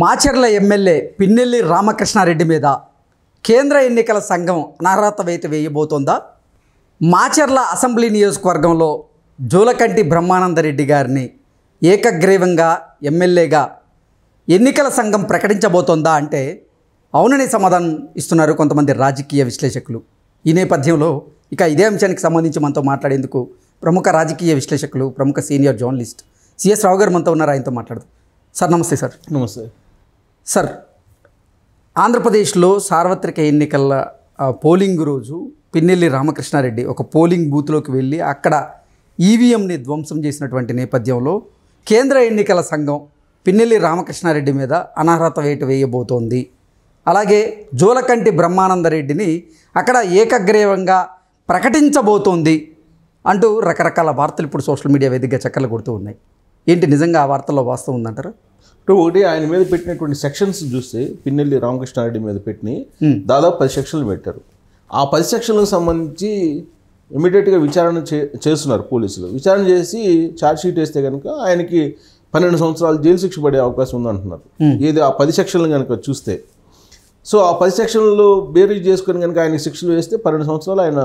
Macherla MLA Pinnelli Ramakrishna Reddy మీద కేంద్ర ఎన్నికల సంఘం అనర్హత వేటు వేయబోతోందా? మాచర్ల అసెంబ్లీ నియోజకవర్గంలో జూలకంటి బ్రహ్మానందరెడ్డి గారిని ఏకగ్రీవంగా ఎమ్మెల్యేగా ఎన్నికల సంఘం ప్రకటించబోతోందా అంటే అవునని సమాధానం ఇస్తున్నారు కొంతమంది రాజకీయ విశ్లేషకులు. ఈ నేపథ్యంలో ఇక ఇదే అంశానికి సంబంధించి మనతో మాట్లాడేందుకు ప్రముఖ రాజకీయ విశ్లేషకులు, ప్రముఖ సీనియర్ జర్నలిస్ట్ సిఎస్ రావు గారు మనతో ఉన్నారు. ఆయనతో మాట్లాడదు. సార్ నమస్తే. సార్ నమస్తే. సార్, ఆంధ్రప్రదేశ్లో సార్వత్రిక ఎన్నికల పోలింగ్ రోజు పిన్నెల్లి రామకృష్ణారెడ్డి ఒక పోలింగ్ బూత్లోకి వెళ్ళి అక్కడ ఈవీఎంని ధ్వంసం చేసినటువంటి నేపథ్యంలో కేంద్ర ఎన్నికల సంఘం పిన్నెల్లి రామకృష్ణారెడ్డి మీద అనర్హత వేటు వేయబోతోంది. అలాగే జూలకంటి బ్రహ్మానందరెడ్డిని అక్కడ ఏకగ్రీవంగా ప్రకటించబోతోంది అంటూ రకరకాల వార్తలు ఇప్పుడు సోషల్ మీడియా వేదికగా చక్కర్లు కొడుతూ ఉన్నాయి. ఏంటి నిజంగా ఆ వార్తల్లో వాస్తవం ఉందంటారా? ఒకటి ఆయన మీద పెట్టినటువంటి సెక్షన్స్ చూస్తే పిన్నెల్లి రామకృష్ణారెడ్డి మీద పెట్టిన దాదాపు 10 సెక్షన్లు పెట్టారు. ఆ 10 సెక్షన్లకు సంబంధించి ఇమీడియట్గా విచారణ చేస్తున్నారు పోలీసులు. విచారణ చేసి ఛార్జ్షీట్ వేస్తే కనుక ఆయనకి 12 సంవత్సరాలు జైలు శిక్ష పడే అవకాశం ఉందంటున్నారు. ఏది ఆ 10 సెక్షన్లు కనుక చూస్తే. సో ఆ 10 సెక్షన్లు బేరీజ్ చేసుకొని కనుక ఆయన శిక్షలు వేస్తే 12 సంవత్సరాలు ఆయన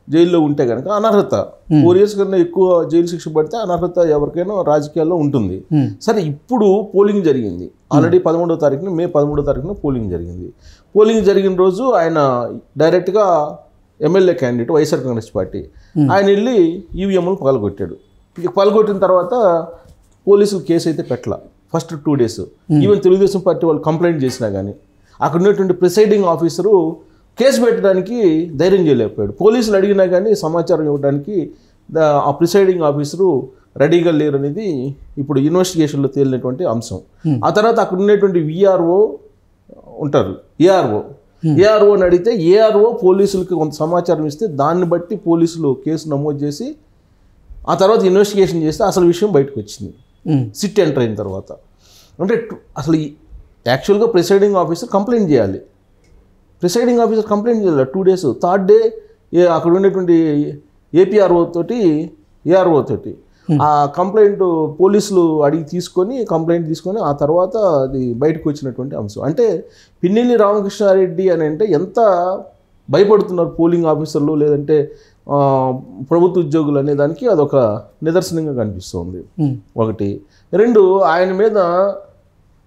జైల్లో ఉంటే కనుక అనర్హత 4 years కన్నా ఎక్కువ జైలు శిక్ష పడితే అనర్హత ఎవరికైనా రాజకీయాల్లో ఉంటుంది. సరే, ఇప్పుడు పోలింగ్ జరిగింది. ఆల్రెడీ 13వ తారీఖున మే 13వ తారీఖున పోలింగ్ జరిగింది. పోలింగ్ జరిగిన రోజు ఆయన డైరెక్ట్గా MLA candidate YSR Congress party ఆయన వెళ్ళి ఈవీఎంలు పగలగొట్టాడు. పగలగొట్టిన తర్వాత పోలీసులు కేసు అయితే పెట్టల first 2 days. Even Telugu Desam party వాళ్ళు కంప్లైంట్ చేసినా కానీ అక్కడ ఉన్నటువంటి ప్రిసైడింగ్ ఆఫీసరు కేసు పెట్టడానికి ధైర్యం చేయలేకపోయాడు. పోలీసులు అడిగినా కానీ సమాచారం ఇవ్వడానికి ఆ ప్రిసైడింగ్ ఆఫీసరు రెడీగా లేరు అనేది ఇప్పుడు ఇన్వెస్టిగేషన్లో తేలినటువంటి అంశం. ఆ తర్వాత అక్కడ ఉన్నటువంటి విఆర్ఓ ఉంటారు, ఏఆర్ఓని అడిగితే ఏఆర్ఓ పోలీసులకి కొంత సమాచారం ఇస్తే దాన్ని బట్టి పోలీసులు కేసు నమోదు చేసి ఆ తర్వాత ఇన్వెస్టిగేషన్ చేస్తే అసలు విషయం బయటకు వచ్చింది సిట్ ఎంటర్ అయిన తర్వాత. అంటే అసలు యాక్చువల్గా ప్రిసైడింగ్ ఆఫీసర్ కంప్లైంట్ చేయాలి. ప్రిసైడింగ్ ఆఫీసర్ కంప్లైంట్ చేయాలి 2 days. 3rd day అక్కడ ఉండేటువంటి ఏపీఆర్ఓ తోటి ఏఆర్ఓ తోటి ఆ కంప్లైంట్ పోలీసులు కంప్లైంట్ తీసుకొని ఆ తర్వాత అది బయటకు వచ్చినటువంటి అంశం. అంటే పిన్నెల్లి రామకృష్ణారెడ్డి అని అంటే ఎంత భయపడుతున్నారు పోలింగ్ ఆఫీసర్లు లేదంటే ప్రభుత్వ ఉద్యోగులు అనే దానికి అదొక నిదర్శనంగా కనిపిస్తుంది. ఒకటి. 2, ఆయన మీద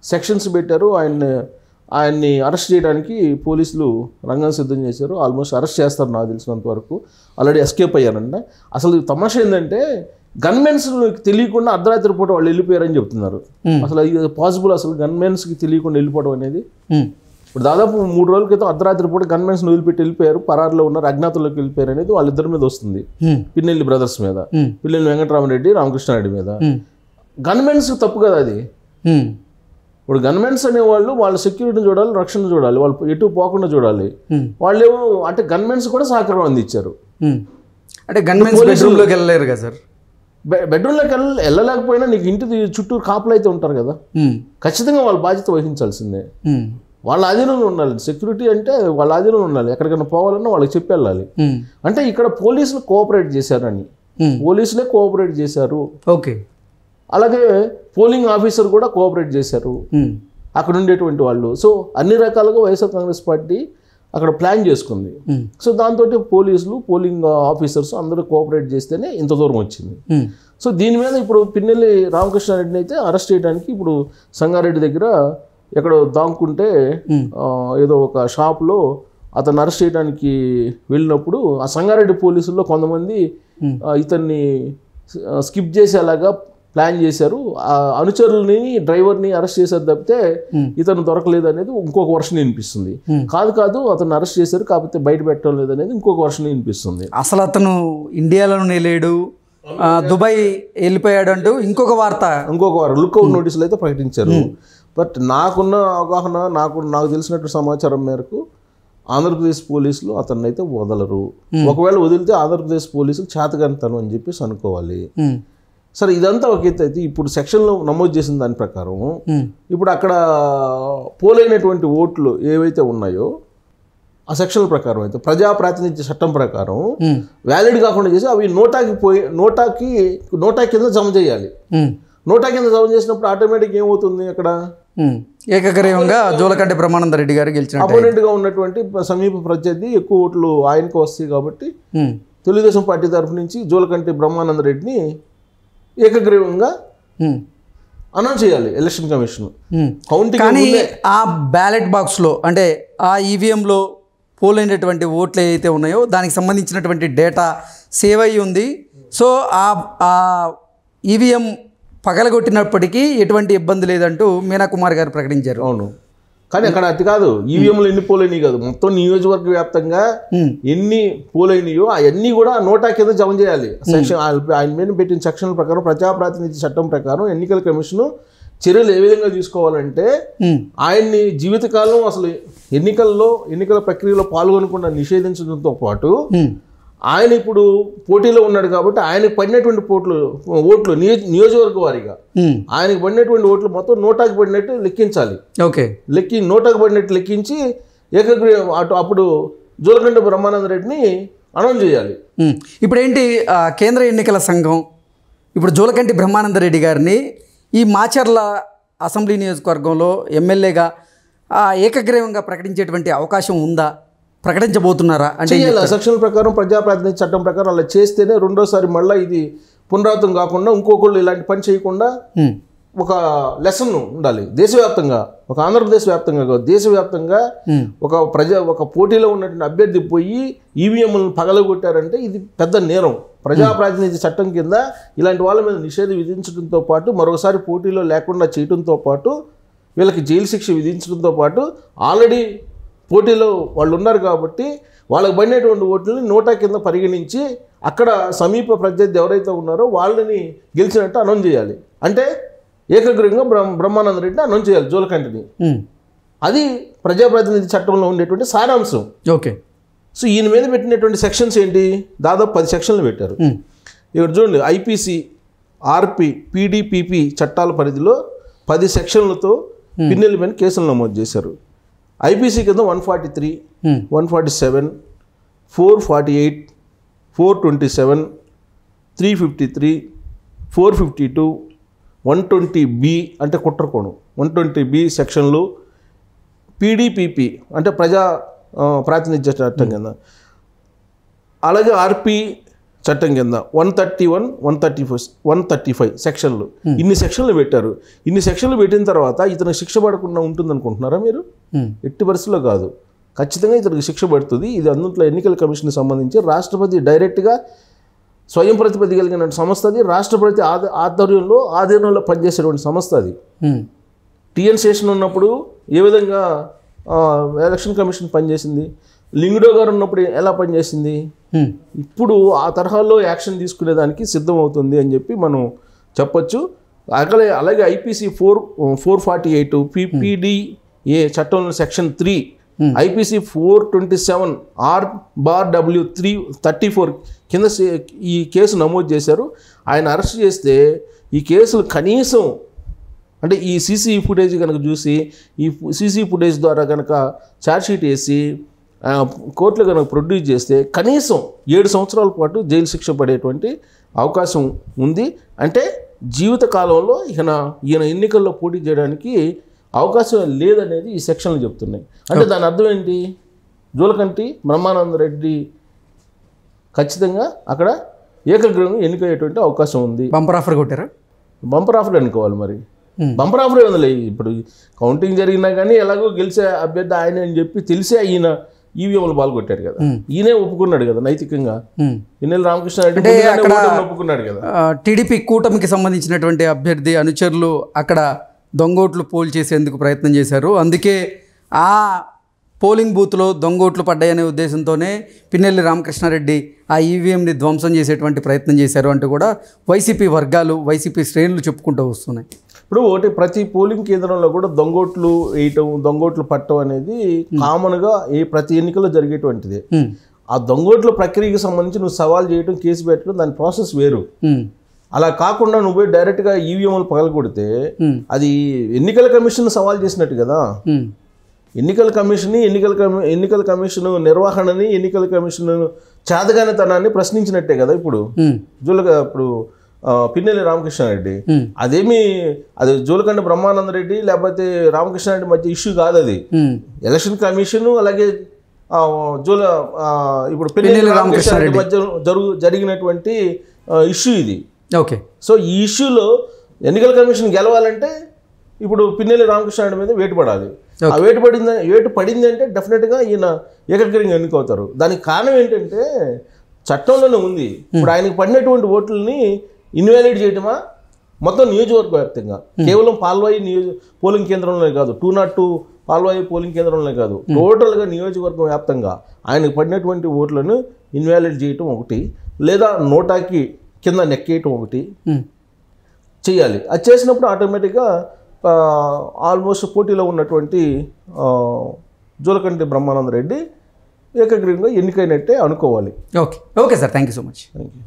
సెక్షన్స్ పెట్టారు. ఆయన్ని అరెస్ట్ చేయడానికి పోలీసులు రంగం సిద్ధం చేశారు. ఆల్మోస్ట్ అరెస్ట్ చేస్తారు నాకు తెలిసినంత వరకు. ఆల్రెడీ ఎస్కేప్ అయ్యారంట. అసలు తమాషా ఏంటంటే గన్మెన్స్ తెలియకుండా అర్ధరాత్రి పూట వాళ్ళు వెళ్ళిపోయారని చెప్తున్నారు. అసలు ఇది పాసిబుల్? అసలు గన్మెన్స్కి తెలియకుండా వెళ్ళిపోవడం అనేది. ఇప్పుడు దాదాపు 3 రోజుల క్రితం అర్ధరాత్రి పూట గన్మెన్స్ వదిలిపెట్టి వెళ్ళిపోయారు, పరారులో ఉన్నారు, అజ్ఞాతంలోకి వెళ్ళిపోయారు అనేది వాళ్ళిద్దరి మీద వస్తుంది. పిన్నెల్లి బ్రదర్స్ మీద, పిన్నెల్లి వెంకటరామరెడ్డి, రామకృష్ణారెడ్డి మీద. గన్మెన్స్ తప్పు కదా అది. ఇప్పుడు గన్మెన్స్ అనేవాళ్ళు వాళ్ళ సెక్యూరిటీని చూడాలి, రక్షణ చూడాలి, వాళ్ళు ఎటు పోకుండా చూడాలి. వాళ్ళేమో అంటే గన్మెన్స్ కూడా సహకారం అందించారు. అంటే గన్మెన్స్ బెడ్రూమ్లోకి వెళ్ళలేరు కదా సార్. బెడ్రూమ్లోకి వెళ్ళలేకపోయినా నీకు ఇంటి చుట్టూ కాపులు అయితే ఉంటారు కదా, ఖచ్చితంగా వాళ్ళ బాధ్యత వహించాల్సిందే. వాళ్ళ ఆధీనంలో ఉండాలి. సెక్యూరిటీ అంటే వాళ్ళ ఆధీనంలో ఉండాలి. ఎక్కడికైనా పోవాలన్నా వాళ్ళకి చెప్పి వెళ్ళాలి. అంటే ఇక్కడ పోలీసులు కోఆపరేట్ చేశారని, పోలీసులే కోఆపరేట్ చేశారు. ఓకే. అలాగే పోలింగ్ ఆఫీసర్ కూడా కోఆపరేట్ చేశారు అక్కడ ఉండేటువంటి వాళ్ళు. సో అన్ని రకాలుగా వైఎస్ఆర్ కాంగ్రెస్ పార్టీ అక్కడ ప్లాన్ చేసుకుంది. సో దాంతో పోలీసులు, పోలింగ్ ఆఫీసర్స్ అందరూ కోఆపరేట్ చేస్తేనే ఇంత దూరం వచ్చింది. సో దీని మీద ఇప్పుడు పిన్నెల్లి రామకృష్ణారెడ్డిని అయితే అరెస్ట్ చేయడానికి ఇప్పుడు సంగారెడ్డి దగ్గర ఎక్కడో దాక్కుంటే ఏదో ఒక షాప్లో అతను అరెస్ట్ చేయడానికి వెళ్ళినప్పుడు ఆ సంగారెడ్డి పోలీసుల్లో కొంతమంది ఇతన్ని స్కిప్ చేసేలాగా ప్లాన్ చేశారు. ఆ అనుచరులని, డ్రైవర్ని అరెస్ట్ చేశారు తప్పితే ఇతను దొరకలేదు అనేది ఇంకొక వర్షన్ వినిపిస్తుంది. కాదు అతను అరెస్ట్ చేశారు కాకపోతే బయట పెట్టడం లేదు అనేది ఇంకొక వర్షన్ వినిపిస్తుంది. అసలు అతను ఇండియాలోనే లేడు, దుబాయ్ వెళ్ళిపోయాడు అంటూ ఇంకొక వార్త, లుక్అవుట్ నోటీసులు అయితే ప్రకటించారు. బట్ నాకున్న అవగాహన, నాకు తెలిసినట్టు సమాచారం మేరకు ఆంధ్రప్రదేశ్ పోలీసులు అతన్ని అయితే వదలరు. ఒకవేళ వదిలితే ఆంధ్రప్రదేశ్ పోలీసులు చేతగానితనం అని చెప్పేసి అనుకోవాలి. సరే, ఇదంతా ఒక ఎత్తు అయితే ఇప్పుడు సెక్షన్లో నమోదు చేసిన దాని ప్రకారం ఇప్పుడు అక్కడ పోలైనటువంటి ఓట్లు ఏవైతే ఉన్నాయో ఆ సెక్షన్ల ప్రకారం అయితే ప్రజాప్రాతినిధ్య చట్టం ప్రకారం వ్యాలిడ్ కాకుండా చేసి అవి నోటా కింద జమ చేయాలి. నోటా కింద జమ చేసినప్పుడు ఆటోమేటిక్ ఏమవుతుంది, అక్కడ ఏకగ్రీవంగా జూలకంటి బ్రహ్మానంద రెడ్డి గారు గెలిచినట్టు. అపోనెంట్గా ఉన్నటువంటి సమీప ప్రత్యర్థి ఎక్కువ ఓట్లు ఆయనకు వస్తాయి కాబట్టి తెలుగుదేశం పార్టీ తరఫు నుంచి జూలకంటి బ్రహ్మానంద రెడ్డిని ఏకగ్రీవంగా అనౌన్స్ చేయాలి ఎలక్షన్ కమిషన్. కౌంటింగ్ కానీ ఆ బ్యాలెట్ బాక్స్లో అంటే ఆ ఈవీఎంలో పోల్ అయినటువంటి ఓట్లు ఏవైతే ఉన్నాయో దానికి సంబంధించినటువంటి డేటా సేవ్ అయ్యి ఉంది. సో ఆ ఈవీఎం పగలగొట్టినప్పటికీ ఎటువంటి ఇబ్బంది లేదంటూ మీనా కుమార్ గారు ప్రకటించారు. అవును, కానీ అక్కడ అతి కాదు, ఈవీఎంలు ఎన్ని పోలైనవి కాదు, మొత్తం నియోజకవర్గ వ్యాప్తంగా ఎన్ని పోలైనయో అవన్నీ కూడా నోటా కింద జమ చేయాలి. సెక్షన్ ఆయన మీద పెట్టిన సెక్షన్ల ప్రకారం ప్రజాప్రాతినిధ్య చట్టం ప్రకారం ఎన్నికల కమిషన్ చర్యలు ఏ విధంగా తీసుకోవాలంటే ఆయన్ని జీవితకాలం అసలు ఎన్నికల ప్రక్రియలో పాల్గొనకుండా నిషేధించడంతో పాటు ఆయన ఇప్పుడు పోటీలో ఉన్నాడు కాబట్టి ఆయనకు పడినటువంటి ఓట్లు నియోజకవర్గ వారీగా ఆయనకు పడినటువంటి ఓట్లు మొత్తం నోటాకి పడినట్టు లెక్కించాలి. నోటాకి పడినట్టు లెక్కించి ఏకగ్రీవం అప్పుడు జూలకంటి బ్రహ్మానంద రెడ్డిని అనౌన్స్ చేయాలి. ఇప్పుడు ఏంటి కేంద్ర ఎన్నికల సంఘం ఇప్పుడు జూలకంటి బ్రహ్మానంద రెడ్డి గారిని ఈ మాచర్ల అసెంబ్లీ నియోజకవర్గంలో ఎమ్మెల్యేగా ఏకగ్రీవంగా ప్రకటించేటువంటి అవకాశం ఉందా? ప్రకటించబోతున్నారా? అంటే సెక్షన్ ప్రకారం ప్రజాప్రాతినిధ్య చట్టం ప్రకారం అలా చేస్తేనే రెండోసారి మళ్ళీ ఇది పునరావృతం కాకుండా ఇంకొకళ్ళు ఇలాంటి పని చేయకుండా ఒక లెసన్ ఉండాలి దేశవ్యాప్తంగా. ఒక ఆంధ్రప్రదేశ్ వ్యాప్తంగా కాదు, దేశవ్యాప్తంగా ఒక పోటీలో ఉన్నటువంటి అభ్యర్థి పోయి ఈవీఎంలను పగలగొట్టారంటే ఇది పెద్ద నేరం. ప్రజాప్రాతినిధ్య చట్టం కింద ఇలాంటి వాళ్ళ మీద నిషేధం విధించడంతో పాటు మరోసారి పోటీలో లేకుండా చేయడంతో పాటు వీళ్ళకి జైలు శిక్ష విధించడంతో పాటు ఆల్రెడీ పోటీలో వాళ్ళు ఉన్నారు కాబట్టి వాళ్ళకి పడినటువంటి ఓట్లని నోటా కింద పరిగణించి అక్కడ సమీప ప్రత్యర్థి ఎవరైతే ఉన్నారో వాళ్ళని గెలిచినట్టు అనౌన్స్ చేయాలి. అంటే ఏకగ్రీవంగా బ్రహ్మానంద రెడ్డిని అనౌన్స్ చేయాలి జూలకంటిని. అది ప్రజాప్రాతినిధ్య చట్టంలో ఉండేటువంటి సారాంశం. ఓకే. సో ఈయన మీద పెట్టినటువంటి సెక్షన్స్ ఏంటి? దాదాపు 10 సెక్షన్లు పెట్టారు. ఇక్కడ చూడండి, ఐపీసీ, ఆర్పి, పీడీపీపీ చట్టాల పరిధిలో 10 సెక్షన్లతో పిన్నెల్లి పైన కేసులు నమోదు చేశారు. ఐపీసీ కింద 143, 147, 448, 427, 353, 452, 120B అంటే కుట్రకోణం, 120B సెక్షన్లు పీడీపీపీ అంటే ప్రాతినిధ్య చట్టం కింద, అలాగే ఆర్పి చట్టం కింద 131, 135 సెక్షన్లు. ఇన్ని సెక్షన్లు పెట్టారు. ఇన్ని సెక్షన్లు పెట్టిన తర్వాత ఇతను శిక్ష పడకుండా ఉంటుందనుకుంటున్నారా మీరు? ఎట్టి పరిస్థితుల్లో కాదు, ఖచ్చితంగా ఇతనికి శిక్ష పడుతుంది. ఇది అందులో ఎన్నికల కమిషన్కి సంబంధించి రాష్ట్రపతి డైరెక్ట్గా స్వయం ప్రతిపత్తి కలిగిన సంస్థ అది. రాష్ట్రపతి ఆధీనంలో పనిచేసేటువంటి సంస్థ అది. టిఎన్ శేషన్ ఉన్నప్పుడు ఏ విధంగా ఎలక్షన్ కమిషన్ పనిచేసింది, లింగుడో గారు ఉన్నప్పుడు ఎలా పనిచేసింది, ఇప్పుడు ఆ తరహాలో యాక్షన్ తీసుకునేదానికి సిద్ధమవుతుంది అని చెప్పి మనం చెప్పచ్చు. అలాగే ఐపీసీ 448 పీపీడీఏ చట్టంలో సెక్షన్ 3, ఐపీసీ 427 R/W 334 కింద ఈ కేసు నమోదు చేశారు. ఆయన అరెస్ట్ చేస్తే ఈ కేసులు కనీసం అంటే ఈ సీసీ ఫుటేజ్ కనుక చూసి ఈ సీసీ ఫుటేజ్ ద్వారా కనుక ఛార్జ్షీట్ వేసి కోర్టులో కనుక ప్రొడ్యూస్ చేస్తే కనీసం 7 సంవత్సరాల పాటు జైలు శిక్ష పడేటువంటి అవకాశం ఉంది. అంటే జీవితకాలంలో ఈయన ఎన్నికల్లో పోటీ చేయడానికి అవకాశం లేదనేది ఈ సెక్షన్లు చెప్తున్నాయి. అంటే దాని అర్థం ఏంటి? జూలకంటి బ్రహ్మానంద రెడ్డి ఖచ్చితంగా అక్కడ ఏకగ్రీవంగా ఎన్నికయ్యేటువంటి అవకాశం ఉంది. బంపర్ ఆఫర్ కొట్టారా? బంపర్ ఆఫర్ అనుకోవాలి. మరి బంపర్ ఆఫర్ ఏముంది? ఇప్పుడు కౌంటింగ్ జరిగినా కానీ ఎలాగో గెలిచే అభ్యర్థి ఆయన అని చెప్పి తెలిసే ఈయన ఈవీఎంలు పాల్గొట్టాడు కదా, ఈయనే ఒప్పుకున్నాడు కదా నైతికంగా. పిన్నెల్లి రామకృష్ణారెడ్డి ఒప్పుకున్నాడు కదా. టీడీపీ కూటమికి సంబంధించినటువంటి అభ్యర్థి అనుచరులు అక్కడ దొంగోట్లు పోల్ చేసేందుకు ప్రయత్నం చేశారు. అందుకే ఆ పోలింగ్ బూత్లో దొంగోట్లు పడ్డాయనే ఉద్దేశంతోనే పిన్నెల్లి రామకృష్ణారెడ్డి ఆ ఈవీఎంని ధ్వంసం చేసేటువంటి ప్రయత్నం చేశారు అంటూ కూడా వైసీపీ వర్గాలు, వైసీపీ శ్రేణులు చెప్పుకుంటూ వస్తున్నాయి. ఇప్పుడు ప్రతి పోలింగ్ కేంద్రంలో కూడా దొంగోట్లు వేయటం, దొంగోట్లు పట్టడం అనేది కామన్గా ప్రతి ఎన్నికల్లో జరిగేటువంటిది. ఆ దొంగోట్ల ప్రక్రియకి సంబంధించి నువ్వు సవాల్ చేయడం, కేసు పెట్టడం, దాని ప్రాసెస్ వేరు. అలా కాకుండా నువ్వు డైరెక్ట్గా ఈవీఎంలు పగలగొడితే అది ఎన్నికల కమిషన్ సవాల్ చేసినట్టు కదా. ఎన్నికల కమిషన్ నిర్వహణని, ఎన్నికల కమిషన్ చేతగానితనాన్ని ప్రశ్నించినట్టే కదా. ఇప్పుడు పిన్నెల్లి రామకృష్ణారెడ్డి అదేమి అది జూలకంటి బ్రహ్మానందరెడ్డి లేకపోతే రామకృష్ణారెడ్డి మధ్య ఇష్యూ కాదు అది. ఎలక్షన్ కమిషన్ అలాగే ఇప్పుడు పిన్నెల్లి రామకృష్ణారెడ్డి మధ్య జరిగినటువంటి ఇష్యూ ఇది. ఓకే. సో ఈ ఇష్యూలో ఎన్నికల కమిషన్ గెలవాలంటే ఇప్పుడు పిన్నెల్లి రామకృష్ణారెడ్డి మీద వేటు పడాలి. ఆ వేటు పడింది అంటే డెఫినెట్గా ఈయన ఏకగ్రీవంగా ఎన్నికవుతారు. దానికి కారణం ఏంటంటే చట్టంలోనే ఉంది. ఇప్పుడు ఆయనకు పడినటువంటి ఓట్లని ఇన్వాలిడ్ చేయటమా మొత్తం నియోజకవర్గ వ్యాప్తంగా, కేవలం పాల్వాయి పోలింగ్ కేంద్రంలోనే కాదు, 202 పాల్వాయి పోలింగ్ కేంద్రంలోనే కాదు, టోటల్గా నియోజకవర్గం వ్యాప్తంగా ఆయనకు పడినటువంటి ఓట్లను ఇన్వాలిడ్ చేయటం ఒకటి, లేదా నోటాకి కింద నెక్కేయటం ఒకటి చేయాలి. అది చేసినప్పుడు ఆటోమేటిక్గా ఆల్మోస్ట్ పోటీలో ఉన్నటువంటి జూలకంటి బ్రహ్మానందరెడ్డి ఏకగ్రీవంగా ఎన్నికైనట్టే అనుకోవాలి. Okay sir, thank you so much. Thank you.